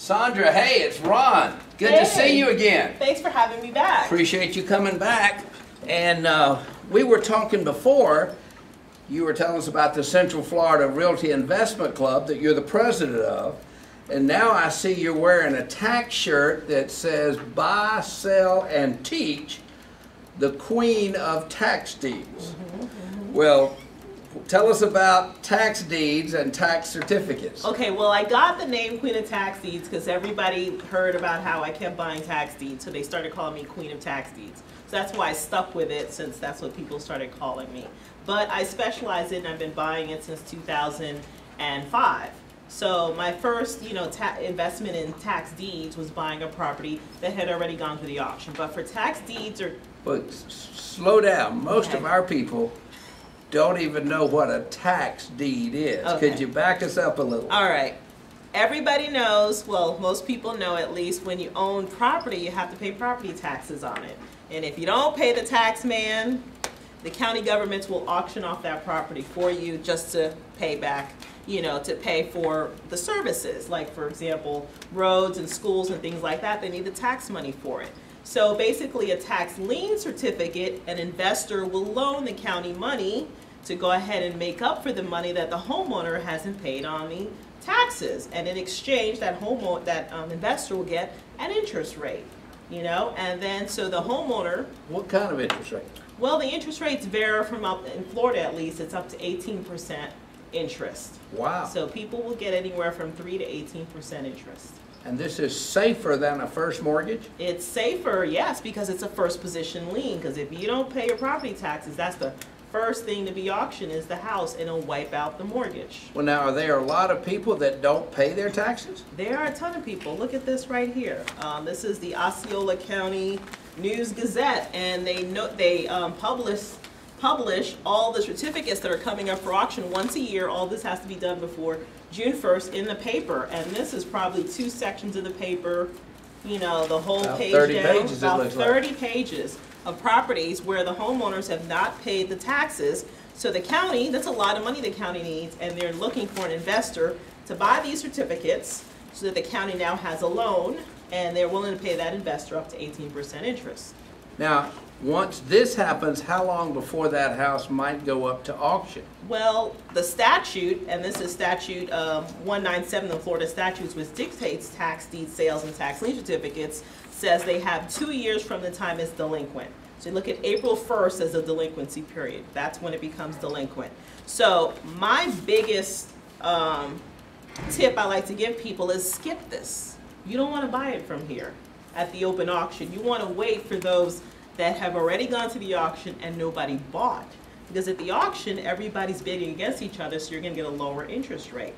Sandra, hey, it's Ron. Good to see you again. Thanks for having me back. Appreciate you coming back. And we were talking before. You were telling us about the Central Florida Realty Investment Club that you're the president of. And now I see you're wearing a tax shirt that says buy, sell, and teach the Queen of Tax Deeds. Well, tell us about tax deeds and tax certificates. Okay, well, I got the name Queen of Tax Deeds because everybody heard about how I kept buying tax deeds, so they started calling me Queen of Tax Deeds. So that's why I stuck with it, since that's what people started calling me. But I specialize in, I've been buying it since 2005. So my first, investment in tax deeds was buying a property that had already gone through the auction. But for tax deeds or... But slow down. Most of our people don't even know what a tax deed is. Okay. Could you back us up a little? All right. Everybody knows, well, most people know at least, when you own property, you have to pay property taxes on it. And if you don't pay the tax man, the county governments will auction off that property for you just to pay back, to pay for the services. Like, for example, roads and schools and things like that, they need the tax money for it. So basically a tax lien certificate, an investor will loan the county money to go ahead and make up for the money that the homeowner hasn't paid on the taxes. And in exchange, that investor will get an interest rate, and then so the homeowner... What kind of interest rate? Well, the interest rates vary from up in Florida, at least, it's up to 18% interest. Wow. So people will get anywhere from 3 to 18% interest. And this is safer than a first mortgage? It's safer, yes, because it's a first position lien. Because if you don't pay your property taxes, that's the first thing to be auctioned is the house, and it'll wipe out the mortgage. Well, now, are there a lot of people that don't pay their taxes? There are a ton of people. Look at this right here. This is the Osceola County News Gazette, and they publish all the certificates that are coming up for auction once a year. All this has to be done before June 1st in the paper, and this is probably 2 sections of the paper, the whole about page 30 down, pages, about 30 pages of properties where the homeowners have not paid the taxes. So the county, that's a lot of money the county needs, and they're looking for an investor to buy these certificates so that the county now has a loan, and they're willing to pay that investor up to 18% interest. Now, once this happens, how long before that house might go up to auction? Well, the statute, and this is statute 197 of the Florida statutes, which dictates tax deed sales and tax lien certificates, says they have 2 years from the time it's delinquent. So you look at April 1st as a delinquency period. That's when it becomes delinquent. So my biggest tip I like to give people is skip this. You don't want to buy it from here at the open auction. You want to wait for those that have already gone to the auction and nobody bought. Because at the auction, everybody's bidding against each other, so you're going to get a lower interest rate.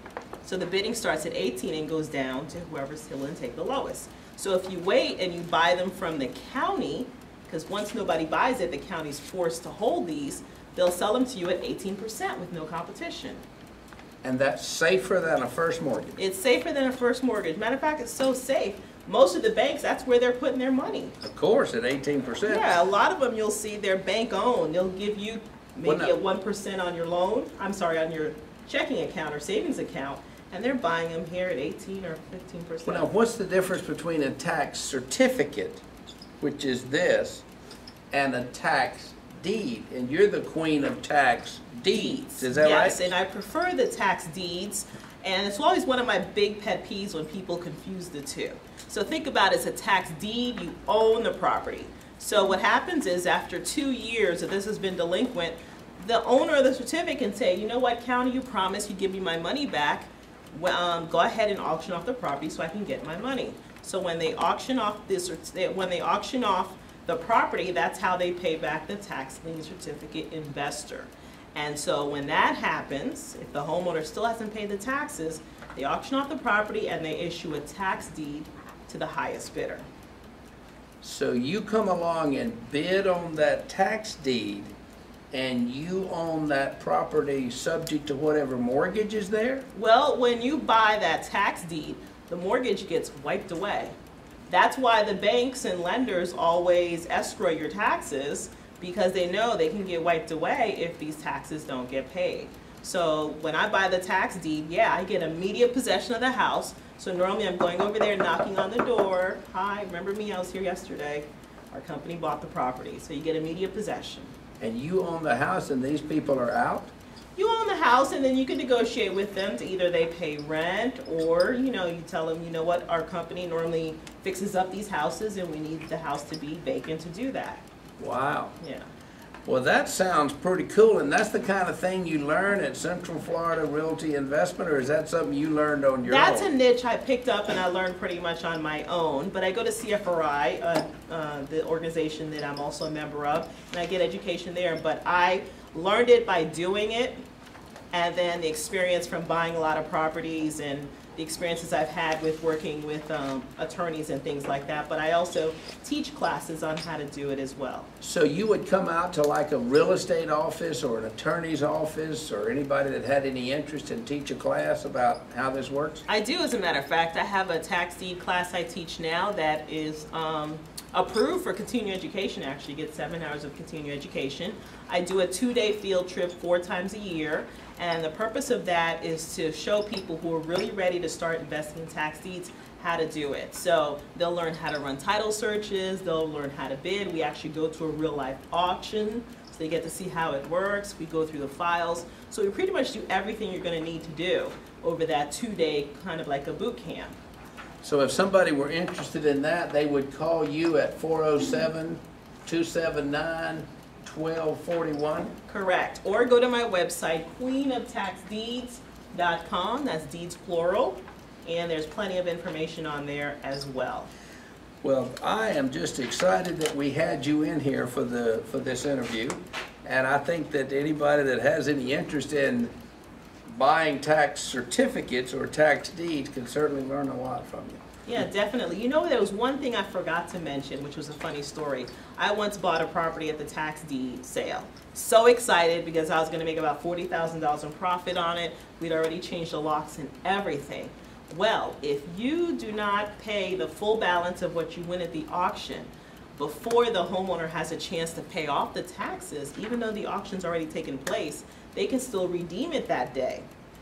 So the bidding starts at 18 and goes down to whoever's willing to take the lowest. So if you wait and you buy them from the county, because once nobody buys it, the county's forced to hold these, they'll sell them to you at 18% with no competition. And that's safer than a first mortgage? It's safer than a first mortgage. Matter of fact, it's so safe. Most of the banks, that's where they're putting their money. Of course, at 18%. Yeah, a lot of them you'll see they're bank owned. They'll give you maybe a 1% on your loan, on your checking account or savings account, and they're buying them here at 18 or 15%. Well, now, what's the difference between a tax certificate, which is this, and a tax deed? And you're the queen of tax deeds, is that right? Yes, and I prefer the tax deeds, and it's always one of my big pet peeves when people confuse the two. So think about it as a tax deed, you own the property. So what happens is after 2 years that this has been delinquent, the owner of the certificate can say, you know what, county, you promised you'd give me my money back. Go ahead and auction off the property so I can get my money. So when they auction off the property, that's how they pay back the tax lien certificate investor. And so when that happens, if the homeowner still hasn't paid the taxes, they auction off the property and they issue a tax deed to the highest bidder. So you come along and bid on that tax deed, and you own that property subject to whatever mortgage is there? Well, when you buy that tax deed, the mortgage gets wiped away. That's why the banks and lenders always escrow your taxes, because they know they can get wiped away if these taxes don't get paid. So when I buy the tax deed, yeah, I get immediate possession of the house. So normally I'm going over there, knocking on the door. Hi, remember me? I was here yesterday. Our company bought the property. So you get immediate possession. And you own the house and these people are out? You own the house, and then you can negotiate with them to either they pay rent, or you tell them, you know what, our company normally fixes up these houses and we need the house to be vacant to do that. Wow. Yeah. Well, that sounds pretty cool, and that's the kind of thing you learn at Central Florida Realty Investment, or is that something you learned on your own? That's a niche I picked up and I learned pretty much on my own, but I go to CFRI, the organization that I'm also a member of, and I get education there, but I learned it by doing it, and then the experience from buying a lot of properties and the experiences I've had with working with attorneys and things like that, but I also teach classes on how to do it as well. So you would come out to like a real estate office or an attorney's office or anybody that had any interest and teach a class about how this works? I do, as a matter of fact. I have a tax deed class I teach now that is approved for continuing education. I actually get 7 hours of continuing education. I do a 2-day field trip 4 times a year, and the purpose of that is to show people who are really ready to start investing in tax deeds how to do it. So they'll learn how to run title searches, they'll learn how to bid. We actually go to a real life auction, so they get to see how it works. We go through the files. So we pretty much do everything you're going to need to do over that 2-day, kind of like a boot camp. So if somebody were interested in that, they would call you at 407-279-1241? Correct. Or go to my website, queenoftaxdeeds.com. That's deeds plural. And there's plenty of information on there as well. Well, I am just excited that we had you in here for this interview. And I think that anybody that has any interest in buying tax certificates or tax deeds can certainly learn a lot from you. Yeah, definitely. There was one thing I forgot to mention, which was a funny story. I once bought a property at the tax deed sale. So excited because I was going to make about $40,000 in profit on it. We'd already changed the locks and everything. Well, if you do not pay the full balance of what you win at the auction before the homeowner has a chance to pay off the taxes, even though the auction's already taken place, they can still redeem it that day.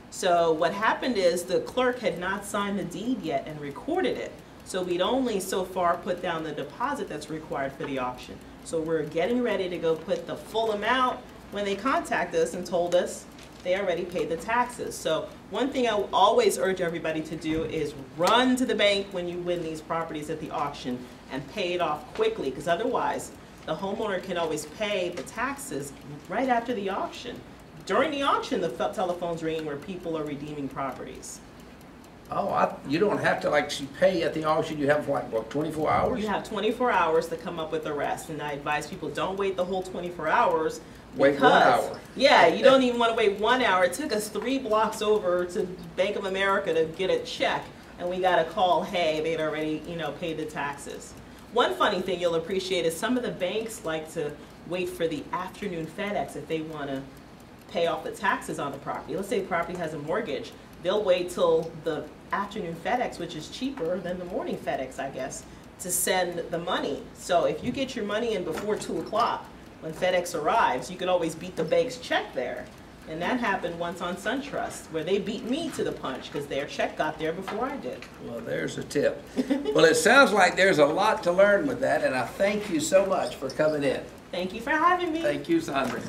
So what happened is the clerk had not signed the deed yet and recorded it. So we'd only so far put down the deposit that's required for the auction. So we're getting ready to go put the full amount when they contacted us and told us they already paid the taxes. So one thing I will always urge everybody to do is run to the bank when you win these properties at the auction and pay it off quickly, because otherwise the homeowner can always pay the taxes right after the auction. During the auction, the telephone's ringing where people are redeeming properties. Oh, you don't have to pay at the auction. You have like, what, 24 hours? You have 24 hours to come up with the rest. And I advise people don't wait the whole 24 hours. Wait 1 hour. Yeah, you don't even want to wait 1 hour. It took us 3 blocks over to Bank of America to get a check. And we got a call, hey, they'd already, paid the taxes. One funny thing you'll appreciate is some of the banks like to wait for the afternoon FedEx if they want to pay off the taxes on the property. Let's say the property has a mortgage. They'll wait till the afternoon FedEx, which is cheaper than the morning FedEx, I guess, to send the money. So if you get your money in before 2 o'clock, when FedEx arrives, you could always beat the bank's check there. And that happened once on SunTrust, where they beat me to the punch because their check got there before I did. Well, there's a tip. Well, it sounds like there's a lot to learn with that, and I thank you so much for coming in. Thank you for having me. Thank you, Sandra.